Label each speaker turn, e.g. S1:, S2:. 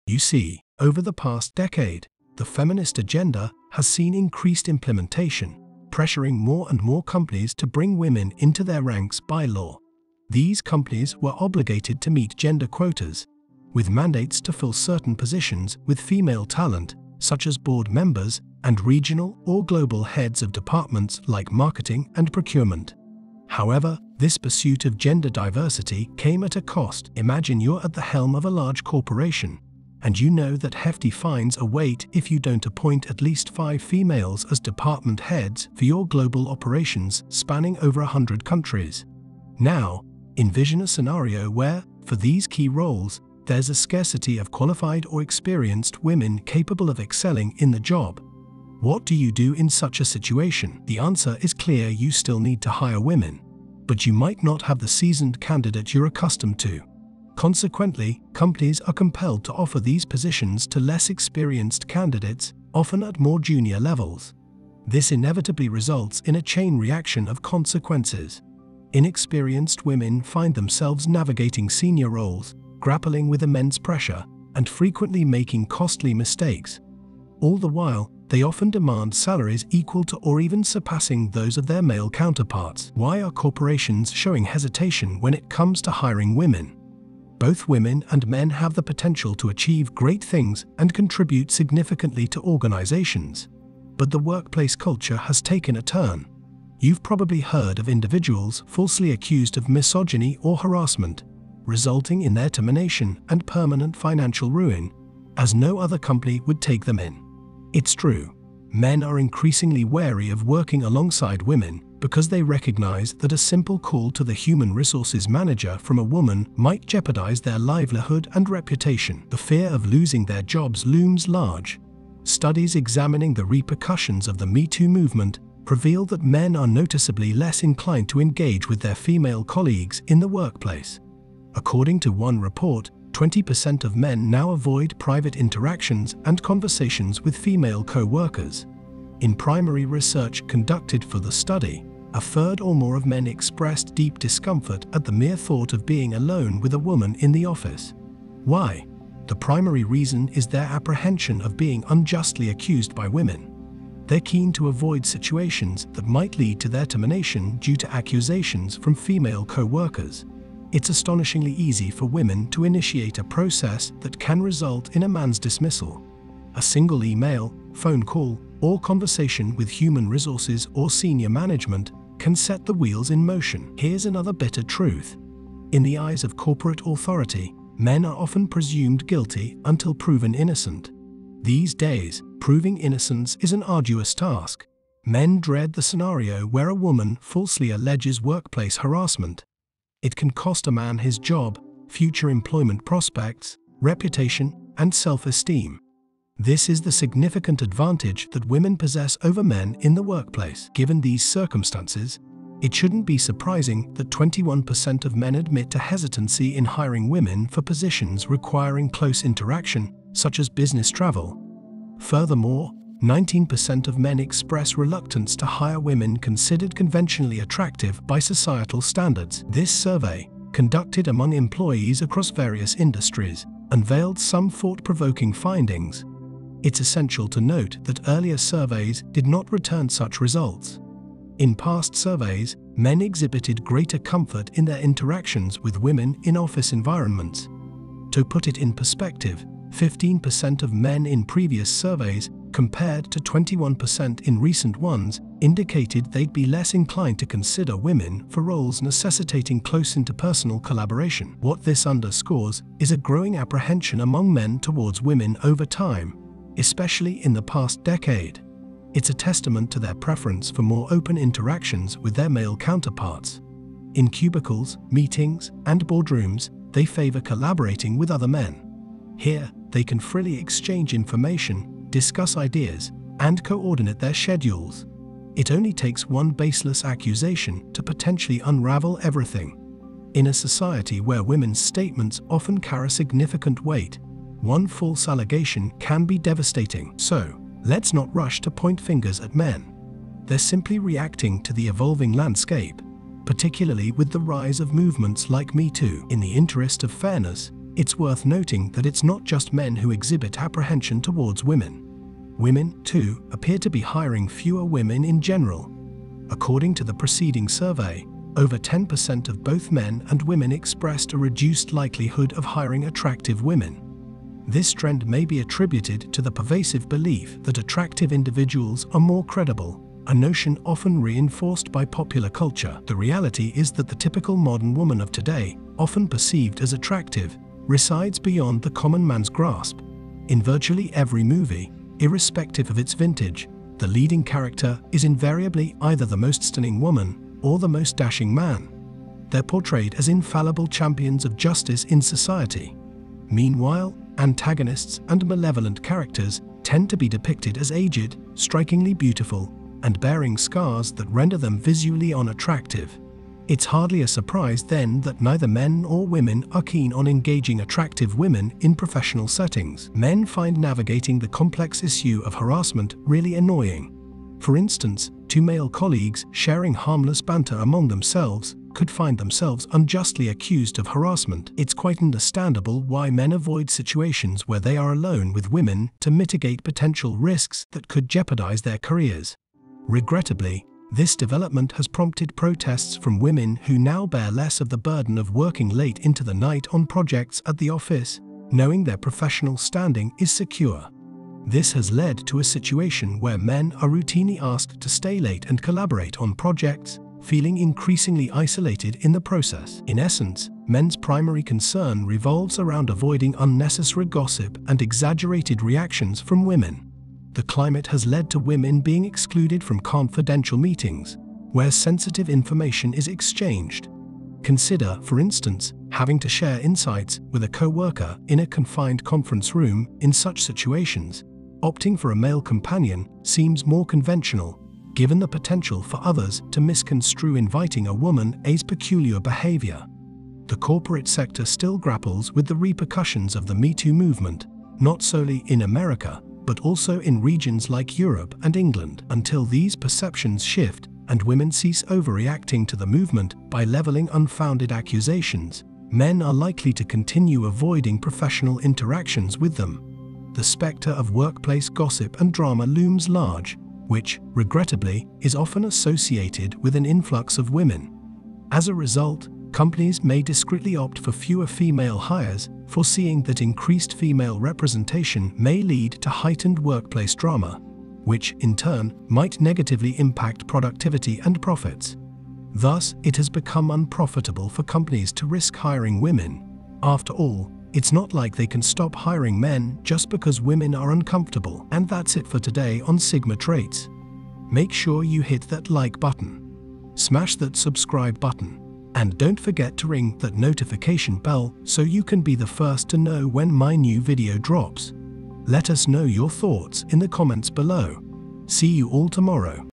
S1: You see, over the past decade, the feminist agenda has seen increased implementation, pressuring more and more companies to bring women into their ranks by law. These companies were obligated to meet gender quotas, with mandates to fill certain positions with female talent, such as board members and regional or global heads of departments like marketing and procurement. However, this pursuit of gender diversity came at a cost. Imagine you're at the helm of a large corporation, and you know that hefty fines await if you don't appoint at least 5 females as department heads for your global operations spanning over 100 countries. Now, envision a scenario where, for these key roles, there's a scarcity of qualified or experienced women capable of excelling in the job. What do you do in such a situation? The answer is clear: you still need to hire women, but you might not have the seasoned candidate you're accustomed to. Consequently, companies are compelled to offer these positions to less experienced candidates, often at more junior levels. This inevitably results in a chain reaction of consequences. Inexperienced women find themselves navigating senior roles, grappling with immense pressure, and frequently making costly mistakes. All the while, they often demand salaries equal to or even surpassing those of their male counterparts. Why are corporations showing hesitation when it comes to hiring women? Both women and men have the potential to achieve great things and contribute significantly to organizations. But the workplace culture has taken a turn. You've probably heard of individuals falsely accused of misogyny or harassment, resulting in their termination and permanent financial ruin, as no other company would take them in. It's true, men are increasingly wary of working alongside women because they recognize that a simple call to the human resources manager from a woman might jeopardize their livelihood and reputation. The fear of losing their jobs looms large. Studies examining the repercussions of the Me Too movement reveal that men are noticeably less inclined to engage with their female colleagues in the workplace. According to one report, 20% of men now avoid private interactions and conversations with female co-workers. In primary research conducted for the study, a third or more of men expressed deep discomfort at the mere thought of being alone with a woman in the office. Why? The primary reason is their apprehension of being unjustly accused by women. They're keen to avoid situations that might lead to their termination due to accusations from female co-workers. It's astonishingly easy for women to initiate a process that can result in a man's dismissal. A single email, phone call, or conversation with human resources or senior management can set the wheels in motion. Here's another bitter truth. In the eyes of corporate authority, men are often presumed guilty until proven innocent. These days, proving innocence is an arduous task. Men dread the scenario where a woman falsely alleges workplace harassment. It can cost a man his job, future employment prospects, reputation, and self-esteem. This is the significant advantage that women possess over men in the workplace. Given these circumstances, it shouldn't be surprising that 21% of men admit to hesitancy in hiring women for positions requiring close interaction, such as business travel. Furthermore, 19% of men express reluctance to hire women considered conventionally attractive by societal standards. This survey, conducted among employees across various industries, unveiled some thought-provoking findings. It's essential to note that earlier surveys did not return such results. In past surveys, men exhibited greater comfort in their interactions with women in office environments. To put it in perspective, 15% of men in previous surveys, compared to 21% in recent ones, indicated they'd be less inclined to consider women for roles necessitating close interpersonal collaboration. What this underscores is a growing apprehension among men towards women over time, especially in the past decade. It's a testament to their preference for more open interactions with their male counterparts. In cubicles, meetings, and boardrooms, they favor collaborating with other men. Here, they can freely exchange information, discuss ideas, and coordinate their schedules. It only takes one baseless accusation to potentially unravel everything. In a society where women's statements often carry significant weight, one false allegation can be devastating. So, let's not rush to point fingers at men. They're simply reacting to the evolving landscape, particularly with the rise of movements like Me Too. In the interest of fairness, It's worth noting that it's not just men who exhibit apprehension towards women. Women, too, appear to be hiring fewer women in general. According to the preceding survey, over 10% of both men and women expressed a reduced likelihood of hiring attractive women. This trend may be attributed to the pervasive belief that attractive individuals are more credible, a notion often reinforced by popular culture. The reality is that the typical modern woman of today, often perceived as attractive, resides beyond the common man's grasp. In virtually every movie, irrespective of its vintage, the leading character is invariably either the most stunning woman or the most dashing man. They're portrayed as infallible champions of justice in society. Meanwhile, antagonists and malevolent characters tend to be depicted as aged, strikingly beautiful, and bearing scars that render them visually unattractive. It's hardly a surprise then that neither men or women are keen on engaging attractive women in professional settings. Men find navigating the complex issue of harassment really annoying. For instance, two male colleagues sharing harmless banter among themselves could find themselves unjustly accused of harassment. It's quite understandable why men avoid situations where they are alone with women to mitigate potential risks that could jeopardize their careers. Regrettably, this development has prompted protests from women who now bear less of the burden of working late into the night on projects at the office, knowing their professional standing is secure. This has led to a situation where men are routinely asked to stay late and collaborate on projects, feeling increasingly isolated in the process. In essence, men's primary concern revolves around avoiding unnecessary gossip and exaggerated reactions from women. The climate has led to women being excluded from confidential meetings, where sensitive information is exchanged. Consider, for instance, having to share insights with a co-worker in a confined conference room. In such situations, opting for a male companion seems more conventional, given the potential for others to misconstrue inviting a woman's peculiar behavior. The corporate sector still grapples with the repercussions of the Me Too movement, not solely in America, but also in regions like Europe and England. Until these perceptions shift and women cease overreacting to the movement by leveling unfounded accusations, men are likely to continue avoiding professional interactions with them. The specter of workplace gossip and drama looms large, which, regrettably, is often associated with an influx of women. As a result, companies may discreetly opt for fewer female hires, foreseeing that increased female representation may lead to heightened workplace drama, which, in turn, might negatively impact productivity and profits. Thus, it has become unprofitable for companies to risk hiring women. After all, it's not like they can stop hiring men just because women are uncomfortable. And that's it for today on Sigma Traits. Make sure you hit that like button, smash that subscribe button, and don't forget to ring that notification bell so you can be the first to know when my new video drops. Let us know your thoughts in the comments below. See you all tomorrow.